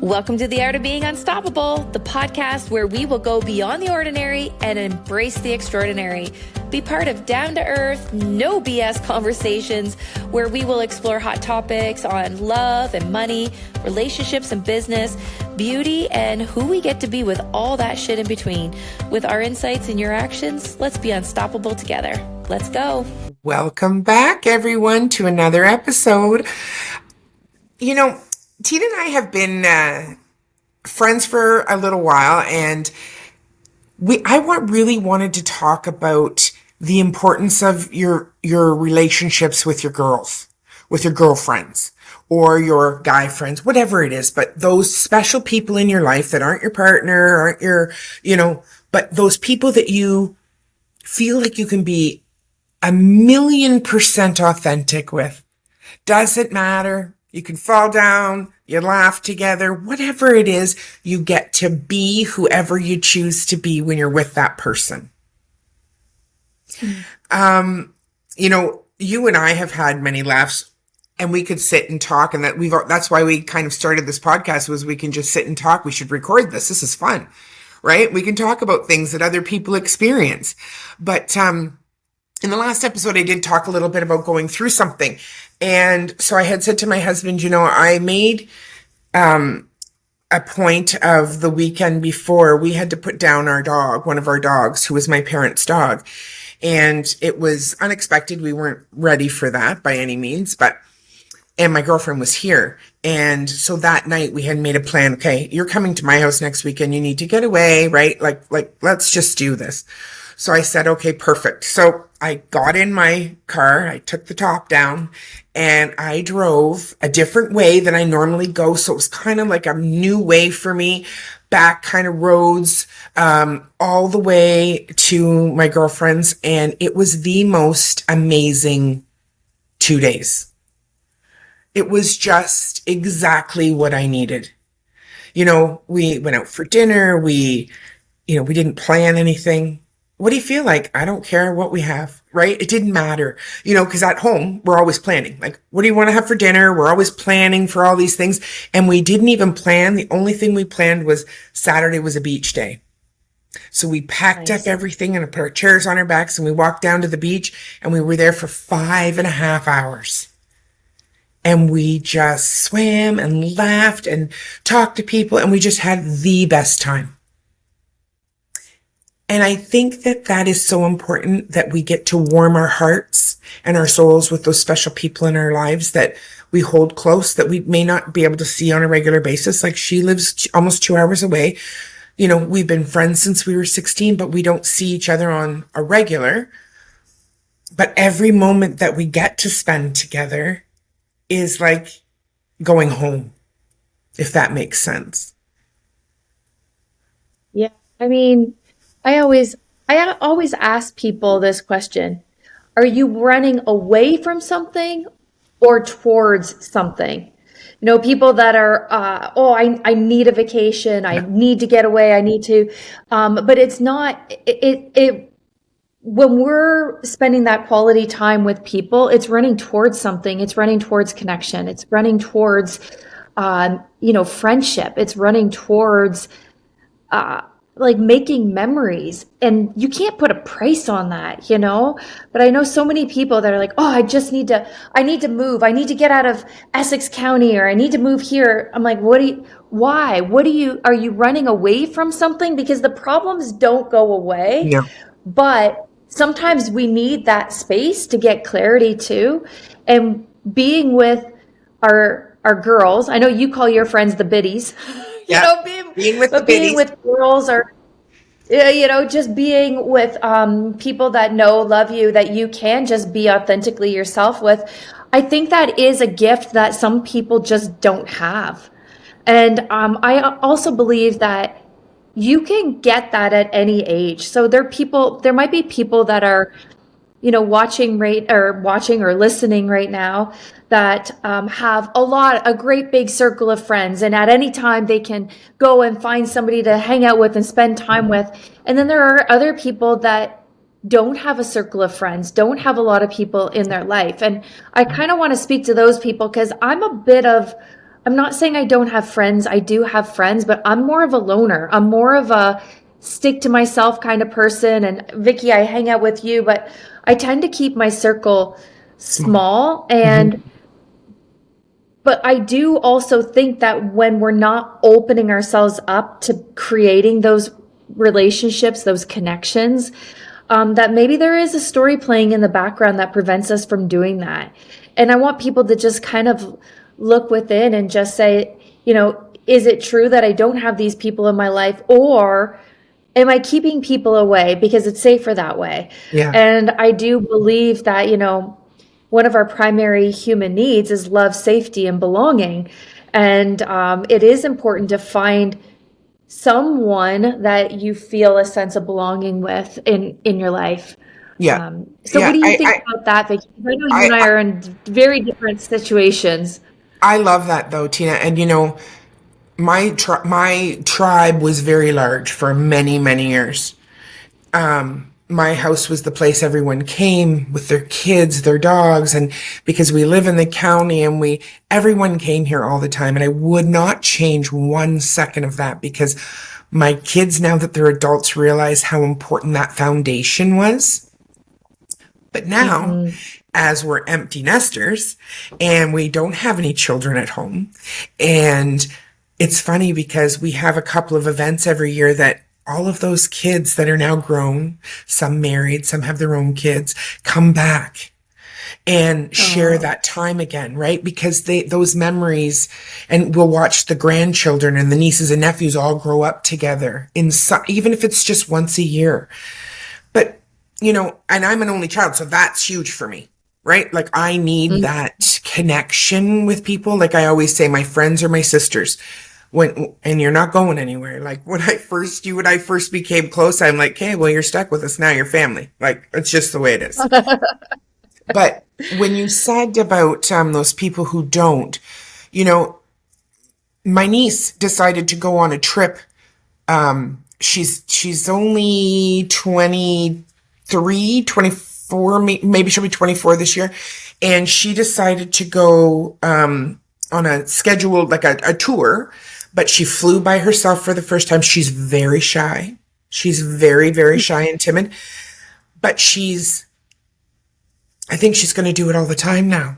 Welcome to The Art of Being Unstoppable, the podcast where we will go beyond the ordinary and embrace the extraordinary. Be part of down-to-earth, no BS conversations where we will explore hot topics on love and money, relationships and business, beauty, and who we get to be with all that shit in between. With our insights and your actions, let's be unstoppable together. Let's go. Welcome back, everyone, to another episode. You know, Tina and I have been friends for a little while, and I really wanted to talk about the importance of your relationships with your girls, with your girlfriends, or your guy friends, whatever it is. But those special people in your life that aren't your partner, aren't your, but those people that you feel like you can be 1,000,000% authentic with. Doesn't matter. You can fall down, you laugh together, whatever it is, you get to be whoever you choose to be when you're with that person. You and I have had many laughs, and we could sit and talk, and that's why we kind of started this podcast, was we can just sit and talk. We should record this. This is fun, right? We can talk about things that other people experience. But in the last episode, I did talk a little bit about going through something. And so I had said to my husband, I made a point of the weekend before, we had to put down our dog, one of our dogs, who was my parents' dog. And it was unexpected. We weren't ready for that by any means, and my girlfriend was here. And so that night we had made a plan. Okay, you're coming to my house next weekend. You need to get away, right? Like, let's just do this. So I said, okay, perfect. So I got in my car, I took the top down, and I drove a different way than I normally go. So it was kind of like a new way for me, back kind of roads, all the way to my girlfriend's. And it was the most amazing 2 days. It was just exactly what I needed. We went out for dinner. We didn't plan anything. What do you feel like? I don't care what we have, right? It didn't matter, because at home, we're always planning. Like, what do you want to have for dinner? We're always planning for all these things. And we didn't even plan. The only thing we planned was Saturday was a beach day. So we packed up everything and put our chairs on our backs, and we walked down to the beach, and we were there for 5.5 hours. And we just swam and laughed and talked to people, and we just had the best time. And I think that is so important, that we get to warm our hearts and our souls with those special people in our lives that we hold close, that we may not be able to see on a regular basis. Like, she lives almost 2 hours away. We've been friends since we were 16, but we don't see each other on a regular. But every moment that we get to spend together is like going home, if that makes sense. Yeah. I mean, I always ask people this question: are you running away from something or towards something? People that are, I need a vacation. I need to get away. I need to, but it's not, when we're spending that quality time with people, it's running towards something. It's running towards connection. It's running towards, friendship. It's running towards, like making memories, and you can't put a price on that, but I know so many people that are like, I need to move. I need to get out of Essex County, or I need to move here. I'm like, why? Are you running away from something? Because the problems don't go away, Yeah. But sometimes we need that space to get clarity too. And being with our girls, I know you call your friends the biddies. Yeah. Being with girls, or just being with people that love you, that you can just be authentically yourself with. I think that is a gift that some people just don't have. And I also believe that you can get that at any age. So there might be people that are watching or listening right now that have a great big circle of friends, and at any time they can go and find somebody to hang out with and spend time with. And then there are other people that don't have a circle of friends, don't have a lot of people in their life. And I kind of want to speak to those people, because I'm a bit of I'm not saying I don't have friends. I do have friends, but I'm more of a loner. I'm more of a stick to myself kind of person. And Vicky, I hang out with you, but I tend to keep my circle small. And but I do also think that when we're not opening ourselves up to creating those relationships, those connections, that maybe there is a story playing in the background that prevents us from doing that. And I want people to just kind of look within and just say, is it true that I don't have these people in my life, or am I keeping people away because it's safer that way? Yeah. And I do believe that, one of our primary human needs is love, safety, and belonging. And it is important to find someone that you feel a sense of belonging with in your life. Yeah. So Yeah. what do you think about that, Vicky? I know you and I are in very different situations. I love that though, Tina. And my tribe was very large for many, many years. My house was the place everyone came with their kids, their dogs, and because we live in the county and everyone came here all the time, and I would not change 1 second of that, because my kids, now that they're adults, realize how important that foundation was. But now, as we're empty nesters and we don't have any children at home, and it's funny because we have a couple of events every year that all of those kids that are now grown, some married, some have their own kids, come back and share that time again, right? Because those memories, and we'll watch the grandchildren and the nieces and nephews all grow up together even if it's just once a year. But, and I'm an only child, so that's huge for me, right? Like, I need that connection with people. Like I always say, my friends are my sisters. And you're not going anywhere. Like when I first became close, I'm like, okay, well, you're stuck with us now. You're family. Like, it's just the way it is. But when you said about those people who don't, my niece decided to go on a trip. She's only 23, 24, maybe she'll be 24 this year. And she decided to go on a scheduled, like a tour. But she flew by herself for the first time. She's very shy. She's very, very shy and timid. But I think she's going to do it all the time now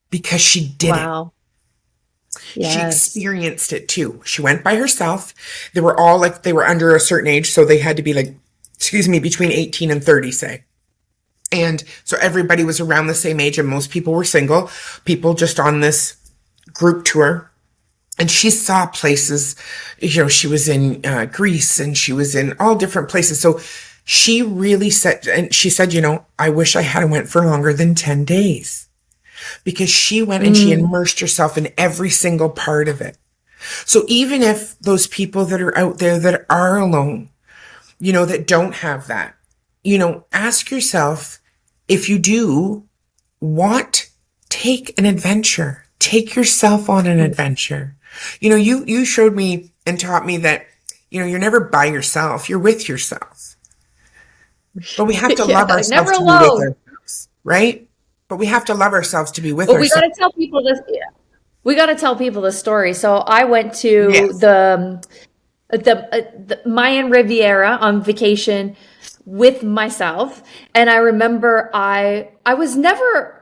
because she did it. Yes. She experienced it too. She went by herself. They were all they were under a certain age. So they had to be between 18 and 30, say. And so everybody was around the same age, and most people were single, people just on this group tour. And she saw places, she was in Greece, and she was in all different places. So she really said, and she said, I wish I had went for longer than 10 days, because she went and she immersed herself in every single part of it. So even if those people that are out there that are alone, that don't have that, ask yourself, if you do take an adventure, take yourself on an adventure. You showed me and taught me that, you're never by yourself. You're with yourself. But we have to love ourselves never to alone. be with ourselves, right? But we have to love ourselves to be with ourselves. We got to tell people this. Yeah. We got to tell people the story. So I went to the Mayan Riviera on vacation with myself, and I remember I was never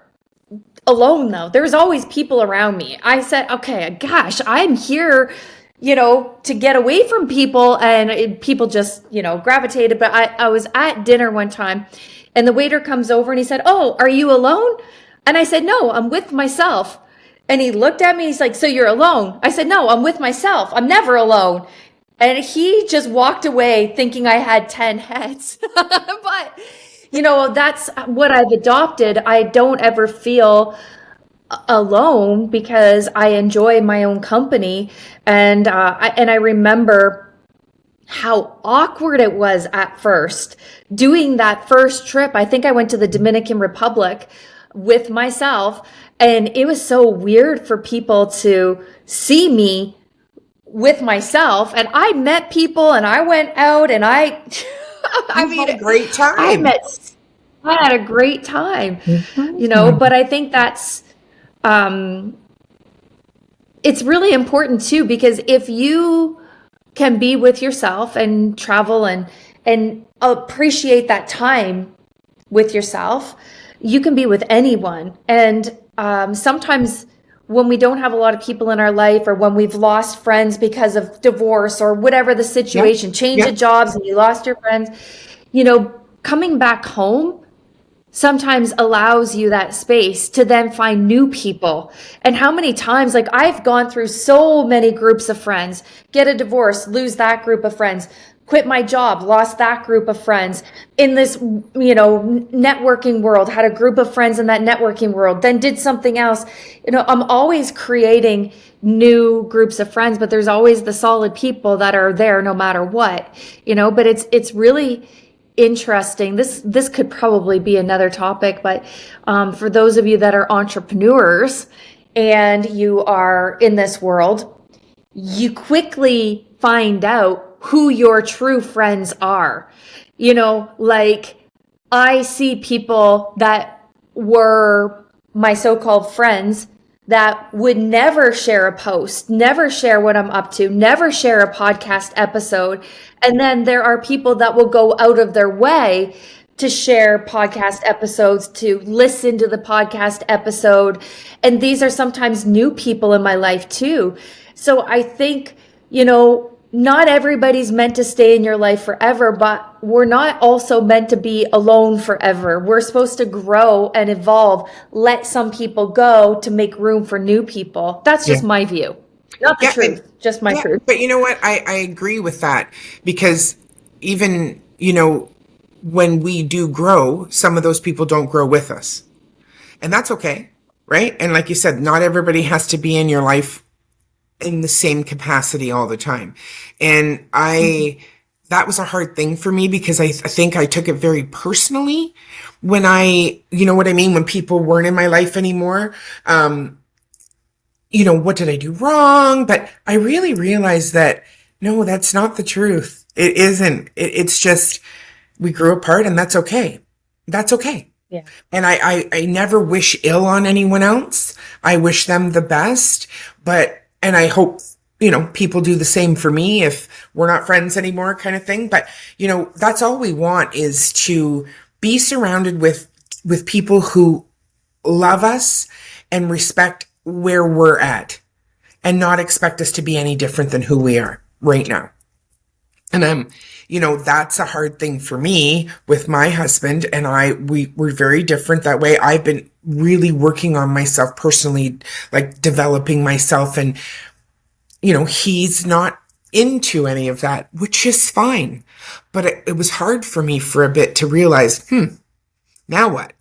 alone though. There was always people around me. I said, okay, gosh, I'm here, to get away from people, and people just, gravitated. But I was at dinner one time, and the waiter comes over and he said, "Oh, are you alone?" And I said, "No, I'm with myself." And he looked at me, he's like, "So you're alone?" I said, "No, I'm with myself. I'm never alone." And he just walked away thinking I had 10 heads. But that's what I've adopted. I don't ever feel alone because I enjoy my own company. And I remember how awkward it was at first doing that first trip. I think I went to the Dominican Republic with myself, and it was so weird for people to see me with myself. And I met people, and I went out, and I had a great time. I had a great time, but I think that's, it's really important too, because if you can be with yourself and travel and appreciate that time with yourself, you can be with anyone. And sometimes when we don't have a lot of people in our life, or when we've lost friends because of divorce or whatever the situation, change of jobs and you lost your friends, coming back home sometimes allows you that space to then find new people. And how many times, like, I've gone through so many groups of friends, get a divorce, lose that group of friends, quit my job, lost that group of friends. In this, networking world, had a group of friends in that networking world, then did something else. I'm always creating new groups of friends, but there's always the solid people that are there no matter what, but it's really interesting. This could probably be another topic, but for those of you that are entrepreneurs and you are in this world, you quickly find out who your true friends are. Like, I see people that were my so-called friends that would never share a post, never share what I'm up to, never share a podcast episode. And then there are people that will go out of their way to share podcast episodes, to listen to the podcast episode. And these are sometimes new people in my life too. So I think, not everybody's meant to stay in your life forever, but we're not also meant to be alone forever. We're supposed to grow and evolve, let some people go to make room for new people. That's just my view. Not the truth, just my truth. But you know what? I agree with that, because even, when we do grow, some of those people don't grow with us. And that's okay, right? And like you said, not everybody has to be in your life in the same capacity all the time. And that was a hard thing for me, because I think I took it very personally when when people weren't in my life anymore. What did I do wrong? But I really realized that, no, that's not the truth. It isn't. It's just, we grew apart, and that's okay. That's okay. Yeah. And I never wish ill on anyone else. I wish them the best, and I hope, people do the same for me if we're not friends anymore, kind of thing. But, that's all we want, is to be surrounded with people who love us and respect where we're at, and not expect us to be any different than who we are right now. And that's a hard thing for me with my husband, and we're very different that way. I've been really working on myself personally, like developing myself, and he's not into any of that, which is fine. But it was hard for me for a bit to realize, now what?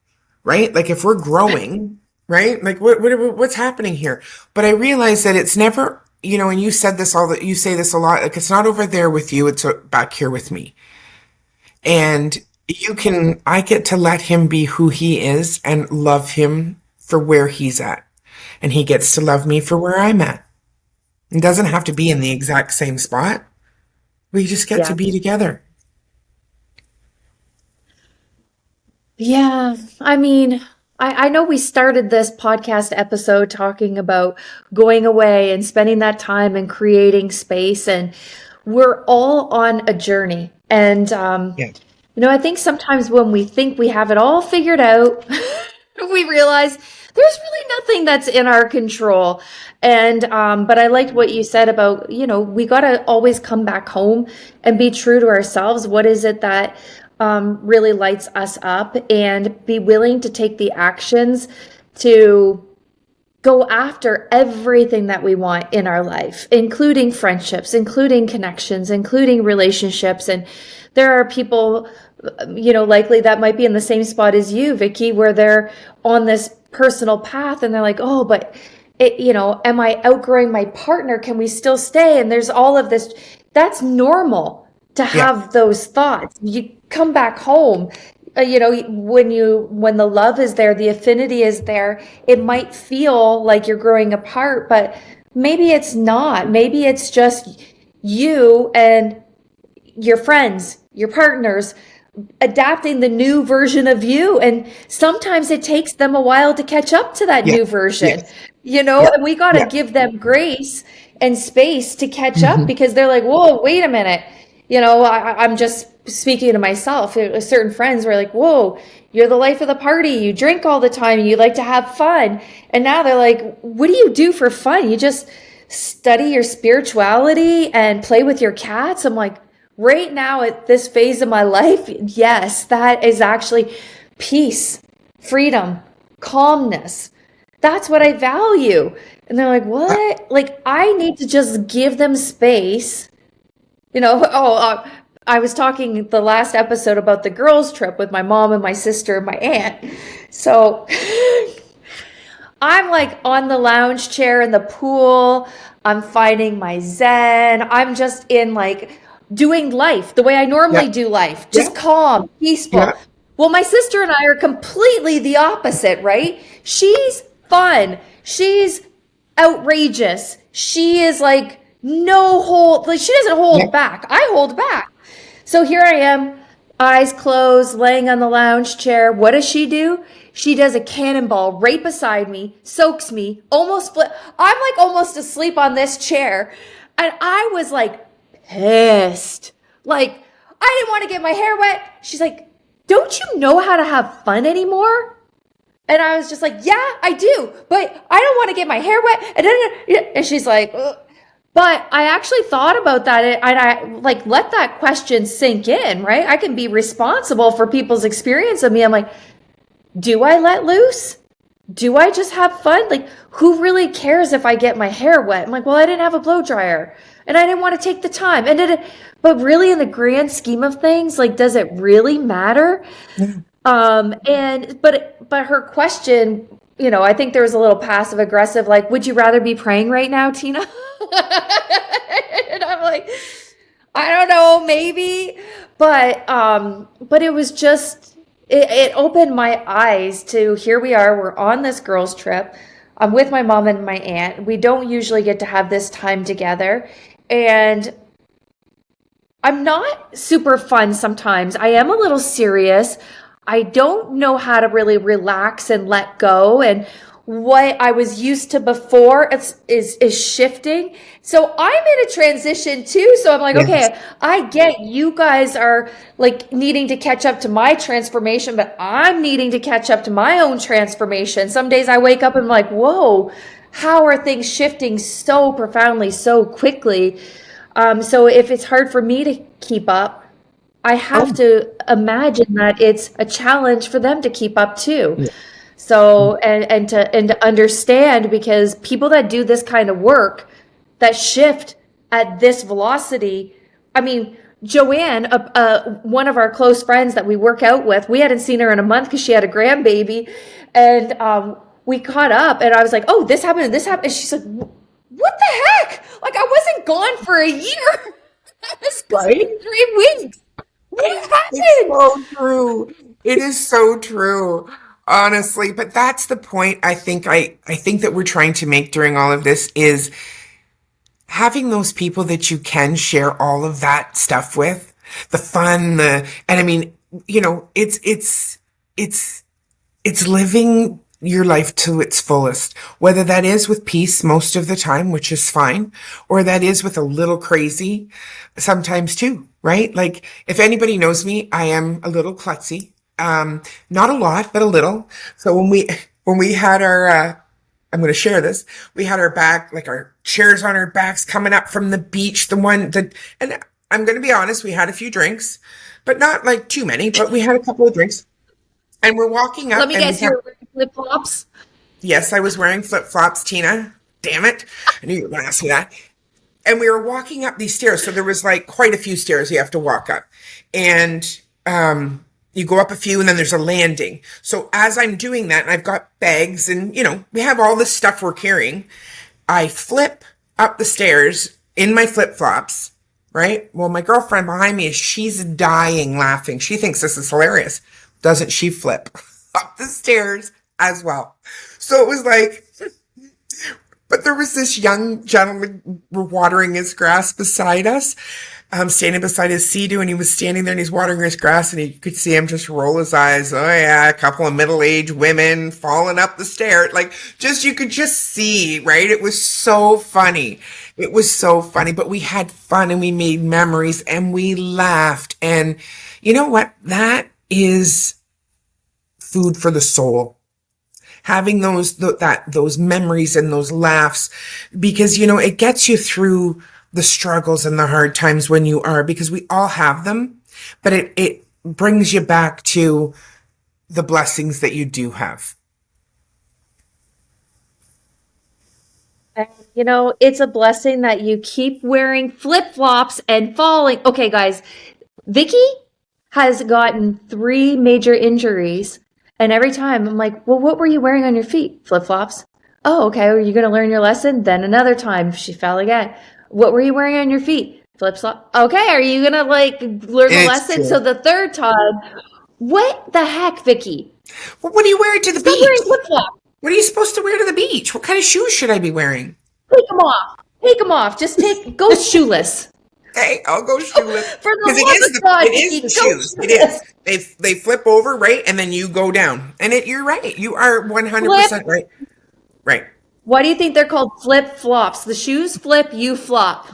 Right? Like, if we're growing, right? Like, what's happening here? But I realized that it's never, and you said this you say this a lot, like, it's not over there with you, it's back here with me. And I get to let him be who he is and love him for where he's at. And he gets to love me for where I'm at. It doesn't have to be in the exact same spot. We just get to be together. Yeah. I mean, I know we started this podcast episode talking about going away and spending that time and creating space, and we're all on a journey. And, I think sometimes when we think we have it all figured out, we realize there's really nothing that's in our control. And, but I liked what you said about, we got to always come back home and be true to ourselves. What is it that really lights us up, and be willing to take the actions to go after everything that we want in our life, including friendships, including connections, including relationships. And there are people, likely that might be in the same spot as you, Vicky, where they're on this personal path and they're like, oh, but am I outgrowing my partner? Can we still stay? And there's all of this. That's normal to have those thoughts. You come back home, when the love is there, the affinity is there, it might feel like you're growing apart, but maybe it's not. Maybe it's just you and your friends, your partners, adapting the new version of you. And sometimes it takes them a while to catch up to that Yeah. new version, Yes. and we got to give them grace and space to catch up, because they're like, whoa, wait a minute. I'm just speaking to myself. Certain friends were like, whoa, you're the life of the party. You drink all the time. You like to have fun. And now they're like, what do you do for fun? You just study your spirituality and play with your cats. I'm like, right now at this phase of my life, yes, that is actually peace, freedom, calmness. That's what I value. And they're like, what? Like, I need to just give them space. I was talking the last episode about the girls' trip with my mom and my sister and my aunt. So I'm like on the lounge chair in the pool. I'm finding my zen. I'm just in like doing life the way I normally do life, just calm, peaceful. Yeah. Well, my sister and I are completely the opposite, right? She's fun. She's outrageous. She is like no hold, like she doesn't hold back. I hold back. So here I am, eyes closed, laying on the lounge chair. What does she do? She does a cannonball right beside me, soaks me, almost flip. I'm like almost asleep on this chair. And I was like pissed. Like, I didn't want to get my hair wet. She's like, don't you know how to have fun anymore? And I was just like, yeah, I do, but I don't want to get my hair wet. And she's like, ugh. But I actually thought about that, and I like let that question sink in, right? I can be responsible for people's experience of me. I'm like, do I let loose? Do I just have fun? Like, who really cares if I get my hair wet? I'm like, well, I didn't have a blow dryer and I didn't want to take the time. But really in the grand scheme of things, like, does it really matter? But her question, I think there was a little passive aggressive, like, would you rather be praying right now, Tina? And I'm like, I don't know, maybe. But it was just, it opened my eyes to, here we are, we're on this girls' trip. I'm with my mom and my aunt. We don't usually get to have this time together. And I'm not super fun sometimes. I am a little serious. I don't know how to really relax and let go. And what I was used to before is shifting. So I'm in a transition too. So I'm like, okay, I get you guys are like needing to catch up to my transformation, but I'm needing to catch up to my own transformation. Some days I wake up and I'm like, whoa, how are things shifting so profoundly, so quickly? So if it's hard for me to keep up, I have to imagine that it's a challenge for them to keep up too. Yeah. So, and to understand, because people that do this kind of work, that shift at this velocity, I mean, Joanne, one of our close friends that we work out with, we hadn't seen her in a month because she had a grandbaby, and we caught up, and I was like, oh, this happened, and this happened, and she's like, what the heck? Like, I wasn't gone for a year. I was gone for 3 weeks. What happened? It's so true. It is so true. Honestly, but that's the point I think that we're trying to make during all of this is having those people that you can share all of that stuff with, the fun, and I mean, it's living your life to its fullest, whether that is with peace most of the time, which is fine, or that is with a little crazy sometimes too, right? Like, if anybody knows me, I am a little klutzy. Not a lot, but a little. So when we had our, I'm going to share this. We had our back, like our chairs on our backs coming up from the beach. And I'm going to be honest, we had a few drinks, but not like too many, but we had a couple of drinks, and we're walking up. Let me guess, you were wearing flip-flops? Yes, I was wearing flip-flops, Tina. Damn it. I knew you were going to ask me that. And we were walking up these stairs. So there was like quite a few stairs you have to walk up. And, you go up a few and then there's a landing. So as I'm doing that, and I've got bags and, we have all this stuff we're carrying, I flip up the stairs in my flip-flops, right? Well, my girlfriend behind me, she's dying laughing. She thinks this is hilarious. Doesn't she flip up the stairs as well? So it was like, but there was this young gentleman watering his grass beside us. standing beside his Sea-Doo, and he was standing there and he's watering his grass, and you could see him just roll his eyes. Oh yeah, a couple of middle-aged women falling up the stair. Like, just, you could just see, right? It was so funny. It was so funny, but we had fun and we made memories and we laughed. And you know what? That is food for the soul. Having those memories and those laughs, because, you know, it gets you through the struggles and the hard times when you are, because we all have them, but it brings you back to the blessings that you do have. And, you know, it's a blessing that you keep wearing flip-flops and falling. Okay, guys, Vicky has gotten 3 major injuries. And every time I'm like, well, what were you wearing on your feet? Flip-flops. Oh, okay. Are you going to learn your lesson? Then another time she fell again. What were you wearing on your feet? Flip-flop. Okay. Are you going to learn the lesson? True. So the third time, what the heck, Vicky? Well, what are you wearing to the Stop beach? wearing flip-flops. What are you supposed to wear to the beach? What kind of shoes should I be wearing? Take them off. Take them off. Just go shoeless. Okay, I'll go shoeless. For the Because love of God, it is the shoes. It is. They flip over, right? And then you go down. And you're right. You are 100% right. Right. Why do you think they're called flip-flops? The shoes flip, you flop.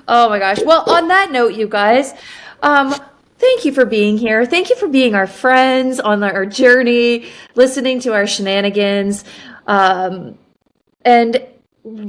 Oh my gosh. Well, on that note, you guys, thank you for being here. Thank you for being our friends on our journey, listening to our shenanigans. And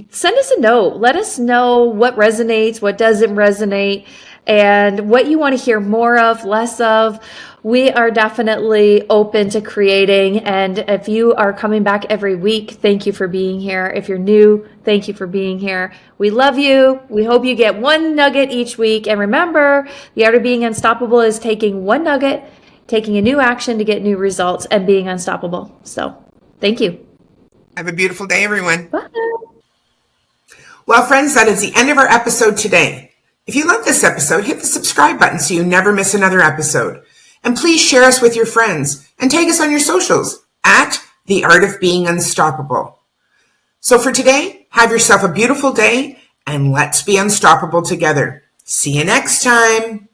send us a note. Let us know what resonates, what doesn't resonate, and what you want to hear more of, less of. We are definitely open to creating. And if you are coming back every week, thank you for being here. If you're new, thank you for being here. We love you. We hope you get 1 nugget each week. And remember, the art of being unstoppable is taking 1 nugget, taking a new action to get new results, and being unstoppable. So thank you. Have a beautiful day, everyone. Bye. Well, friends, that is the end of our episode today. If you love this episode, hit the subscribe button so you never miss another episode. And please share us with your friends and tag us on your socials at The Art of Being Unstoppable. So for today, have yourself a beautiful day and let's be unstoppable together. See you next time.